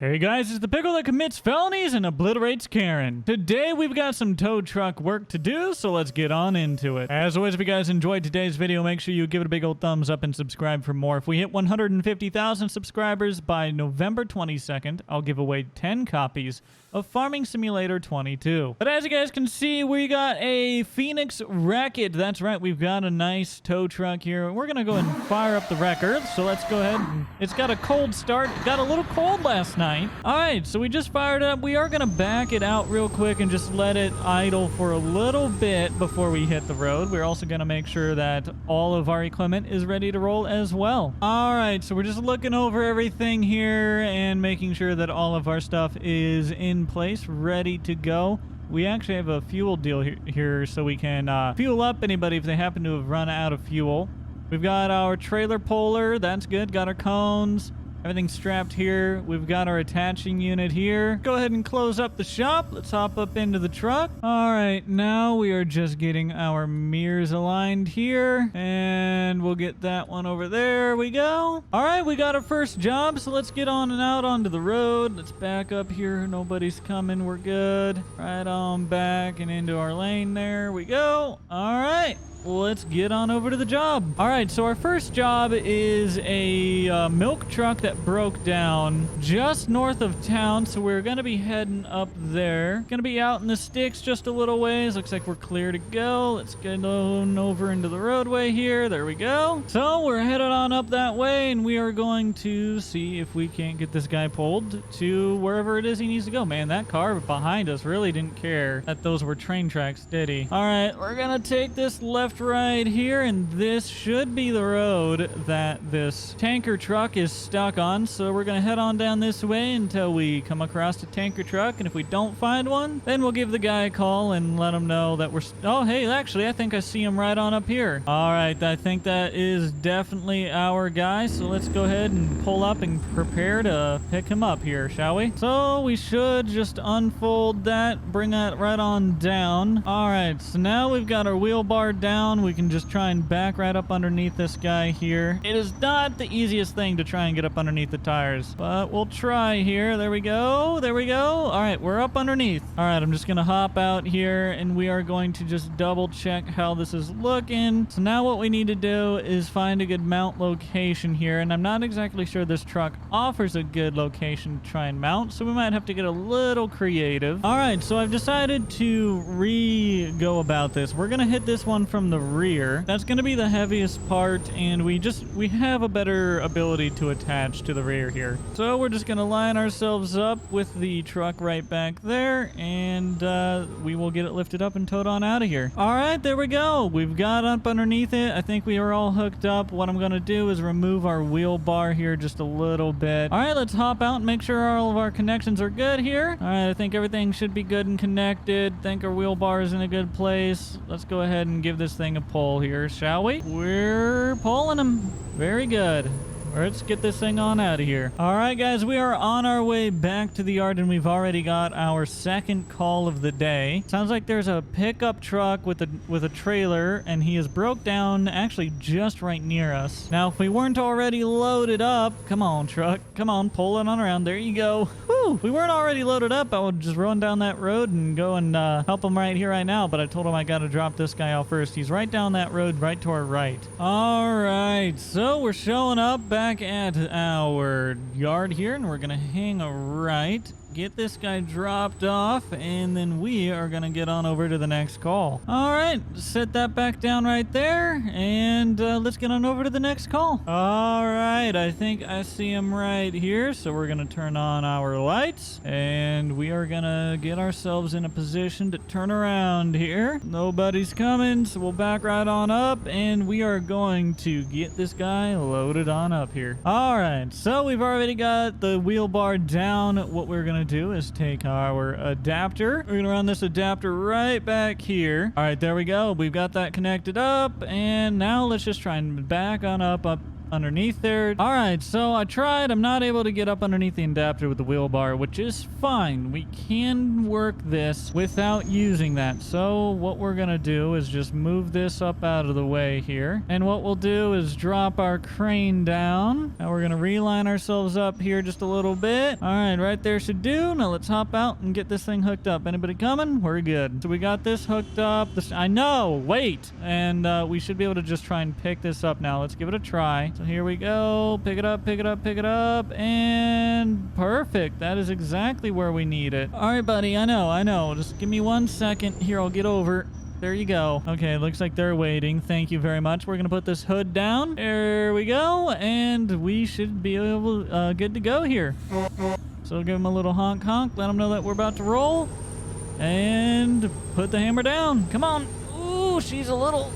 Hey guys, it's the Pickle that commits felonies and obliterates Karen. Today we've got some tow truck work to do, so let's get on into it. As always, if you guys enjoyed today's video, make sure you give it a big old thumbs up and subscribe for more. If we hit 150,000 subscribers by November 22nd, I'll give away 10 copies of Farming Simulator 22. But as you guys can see, we got a TLX Wreck-It. That's right, we've got a nice tow truck here. We're gonna go ahead and fire up the wrecker, so let's go ahead. It's got a cold start. It got a little cold last night. All right, so we just fired it up. We are gonna back it out real quick and just let it idle for a little bit before we hit the road. We're also gonna make sure that all of our equipment is ready to roll as well. All right, so we're just looking over everything here and making sure that all of our stuff is in place, ready to go. We actually have a fuel deal here so we can fuel up anybody if they happen to have run out of fuel. We've got our trailer puller. That's good. Got our cones. Everything's strapped here. We've got our attaching unit here. Go ahead and close up the shop. Let's hop up into the truck. All right, now we are just getting our mirrors aligned here. And we'll get that one over there. We go. All right, we got our first job, so let's get on and out onto the road. Let's back up here. Nobody's coming. We're good. Right on back and into our lane. There we go. All right. Let's get on over to the job. All right, so our first job is a milk truck that broke down just north of town, so we're gonna be heading up there. Gonna be out in the sticks just a little ways. Looks like we're clear to go. Let's get on over into the roadway here. There we go. So we're headed on up that way, and we are going to see if we can't get this guy pulled to wherever it is he needs to go. Man, that car behind us really didn't care that those were train tracks, did he? All right, we're gonna take this left right here, and this should be the road that this tanker truck is stuck on, so we're gonna head on down this way until we come across a tanker truck, and if we don't find one, then we'll give the guy a call and let him know that we're oh hey, actually I think I see him right on up here. All right, I think that is definitely our guy, so let's go ahead and pull up and prepare to pick him up here, shall we? So we should just unfold that, bring that right on down. All right, so now we've got our wheel bar down. We can just try and back right up underneath this guy here. It is not the easiest thing to try and get up underneath the tires, but we'll try here. There we go. There we go. All right, we're up underneath. All right, I'm just gonna hop out here, and we are going to just double check how this is looking. So now what we need to do is find a good mount location here, and I'm not exactly sure this truck offers a good location to try and mount, so we might have to get a little creative. All right, so I've decided to go about this. We're gonna hit this one from the rear. That's going to be the heaviest part, and we have a better ability to attach to the rear here. So we're just going to line ourselves up with the truck right back there, and we will get it lifted up and towed on out of here. All right, there we go. We've got up underneath it. I think we are all hooked up. What I'm going to do is remove our wheel bar here just a little bit. All right, let's hop out and make sure all of our connections are good here. All right, I think everything should be good and connected. I think our wheel bar is in a good place. Let's go ahead and give this thing a pull here, shall we? We're pulling him. Very good. Let's get this thing on out of here. All right, guys, we are on our way back to the yard, and we've already got our second call of the day. Sounds like there's a pickup truck with a trailer, and he is broke down actually just right near us. Now, if we weren't already loaded up, come on, truck. Come on, pull it on around. There you go. Whew. If we weren't already loaded up, I would just run down that road and go and help him right here, right now, but I told him I got to drop this guy off first. He's right down that road, right to our right. All right, so we're showing up back at our yard here, and we're gonna hang a right, get this guy dropped off, and then we are gonna get on over to the next call. All right, set that back down right there, and let's get on over to the next call. All right, I think I see him right here, so we're gonna turn on our lights, and we are gonna get ourselves in a position to turn around here. Nobody's coming, so we'll back right on up, and we are going to get this guy loaded on up here. All right, so we've already got the wheel bar down. What we're gonna do is take our adapter. We're gonna run this adapter right back here. All right, there we go. We've got that connected up, and now let's just try and back on up underneath there. All right, so I tried. I'm not able to get up underneath the adapter with the wheel bar, which is fine. We can work this without using that. So what we're gonna do is just move this up out of the way here. And what we'll do is drop our crane down. Now we're gonna reline ourselves up here just a little bit. All right, right there should do. Now let's hop out and get this thing hooked up. Anybody coming? We're good. So we got this hooked up. I know, wait. And we should be able to just try and pick this up now. Let's give it a try. So here we go. Pick it up, pick it up, pick it up. And perfect. That is exactly where we need it. All right, buddy. I know. Just give me 1 second. Here, I'll get over. There you go. Okay, looks like they're waiting. Thank you very much. We're going to put this hood down. There we go. And we should be able, good to go here. So give them a little honk honk. Let them know that we're about to roll. And put the hammer down. Come on. Ooh, she's a little,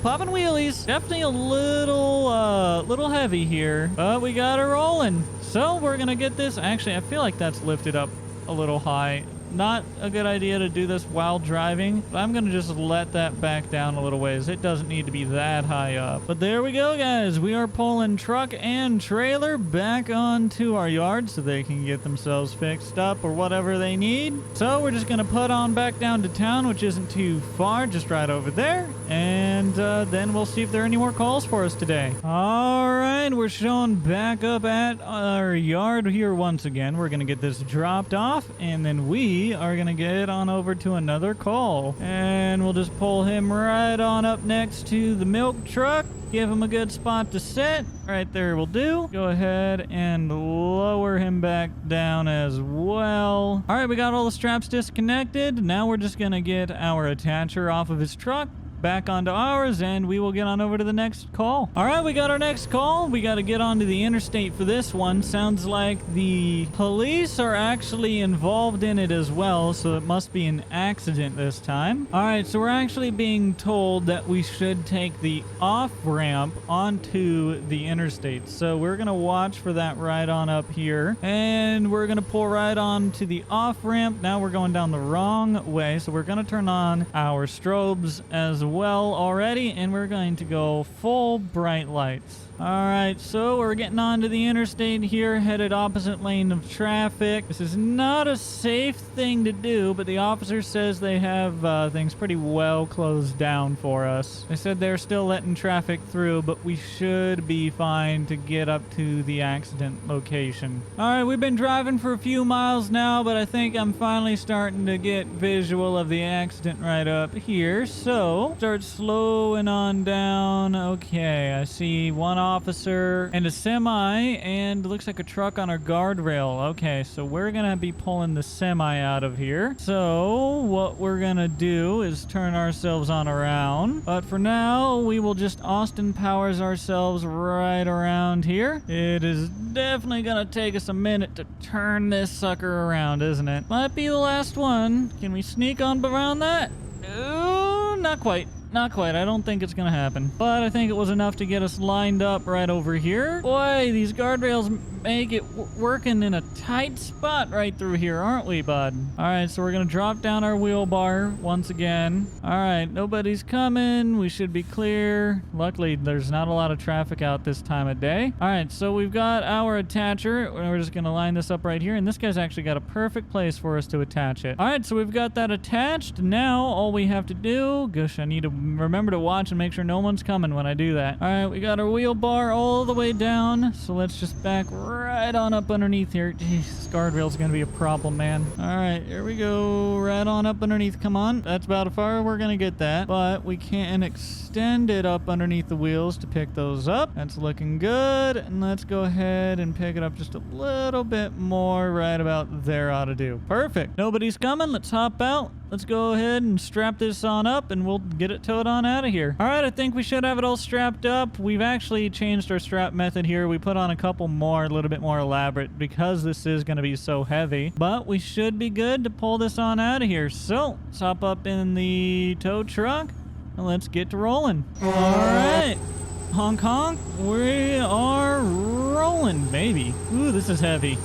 popping wheelies. Definitely a little heavy here, but we got her rolling. So we're gonna get this. Actually, I feel like that's lifted up a little high. Not a good idea to do this while driving, but I'm gonna just let that back down a little ways. It doesn't need to be that high up. But there we go, guys. We are pulling truck and trailer back onto our yard so they can get themselves fixed up or whatever they need. So we're just gonna put on back down to town, which isn't too far, just right over there. And then we'll see if there are any more calls for us today. All right, we're showing back up at our yard here once again. We're gonna get this dropped off, and then we are gonna get on over to another call, and we'll just pull him right on up next to the milk truck. Give him a good spot to sit. Right there will do. Go ahead and lower him back down as well. All right, we got all the straps disconnected. Now we're just gonna get our attacher off of his truck, back onto ours, and we will get on over to the next call. All right, we got our next call. We got to get onto the interstate for this one. Sounds like the police are actually involved in it as well, so it must be an accident this time. All right, so we're actually being told that we should take the off-ramp onto the interstate. So we're going to watch for that right on up here, and we're going to pull right on to the off-ramp. Now we're going down the wrong way, so we're going to turn on our strobes as well already, and we're going to go full bright lights. All right, so we're getting onto the interstate here, headed opposite lane of traffic. This is not a safe thing to do, but the officer says they have things pretty well closed down for us. They said they're still letting traffic through, but we should be fine to get up to the accident location. All right, we've been driving for a few miles now, but I think I'm finally starting to get visual of the accident right up here. So start slowing on down. Okay, I see one officer and a semi, and it looks like a truck on our guardrail. Okay, so we're gonna be pulling the semi out of here. So what we're gonna do is turn ourselves on around, but for now we will just Austin Powers ourselves right around here. It is definitely gonna take us a minute to turn this sucker around, isn't it? Might be the last one. Can we sneak on around that? Ooh, not quite. Not quite. I don't think it's gonna happen. But I think it was enough to get us lined up right over here. Boy, these guardrails make it working in a tight spot right through here, aren't we, bud? All right, so we're gonna drop down our wheel bar once again. All right, nobody's coming. We should be clear. Luckily, there's not a lot of traffic out this time of day. All right, so we've got our attacher. We're just gonna line this up right here, and this guy's actually got a perfect place for us to attach it. All right, so we've got that attached. Now, all we have to do, gosh, I need to remember to watch and make sure no one's coming when I do that. All right, we got our wheel bar all the way down, so let's just back right on up underneath here. Jeez, this guardrail's gonna be a problem, man. All right, here we go. Right on up underneath. Come on. That's about as far we're gonna get that, but we can extend it up underneath the wheels to pick those up. That's looking good. And let's go ahead and pick it up just a little bit more. Right about there ought to do. Perfect. Nobody's coming. Let's hop out. Let's go ahead and strap this on up, and we'll get it towed on out of here. All right, I think we should have it all strapped up. We've actually changed our strap method here. We put on a couple more, a little bit more elaborate, because this is going to be so heavy. But we should be good to pull this on out of here. So let's hop up in the tow truck, and let's get to rolling. All right. Honk honk. We are rolling, baby. Ooh, this is heavy.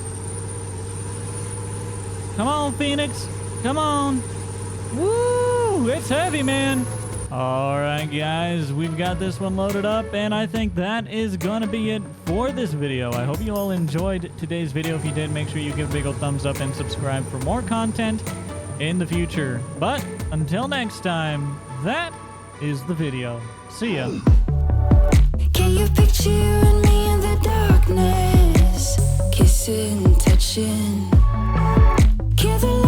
Come on, Phoenix. Come on. Woo! It's heavy, man. All right, guys, we've got this one loaded up, and I think that is going to be it for this video. I hope you all enjoyed today's video. If you did, make sure you give a big old thumbs up and subscribe for more content in the future. But until next time, that is the video. See ya. Can you picture you and me in the darkness? Kissing, touching. Kill the